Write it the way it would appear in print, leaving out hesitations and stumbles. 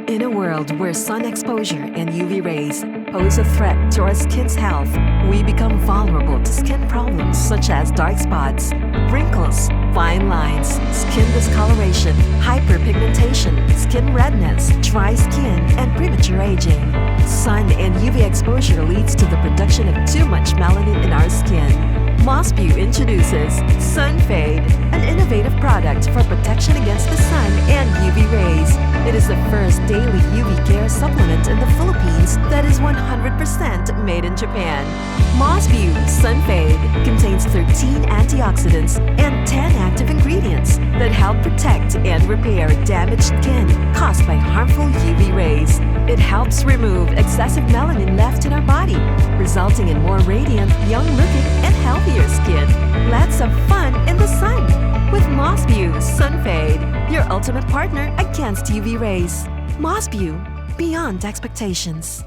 In a world where sun exposure and UV rays pose a threat to our skin's health, we become vulnerable to skin problems such as dark spots, wrinkles, fine lines, skin discoloration, hyperpigmentation, skin redness, dry skin, and premature aging. Sun and UV exposure leads to the production of too much melanin in our skin. Mosbeau introduces Sunfade, an innovative product for protection against the sun and UV rays. It is the first daily UV care supplement in the Philippines that is 100% made in Japan. Mosbeau Sunfade contains 13 antioxidants and 10 active ingredients that help protect and repair damaged skin caused by harmful UV rays. It helps remove excessive melanin left in our body, resulting in more radiant, young-looking, and healthier skin. Let's have fun in the sun with Mosbeau Sunfade, your ultimate partner against UV rays. Mosbeau, beyond expectations.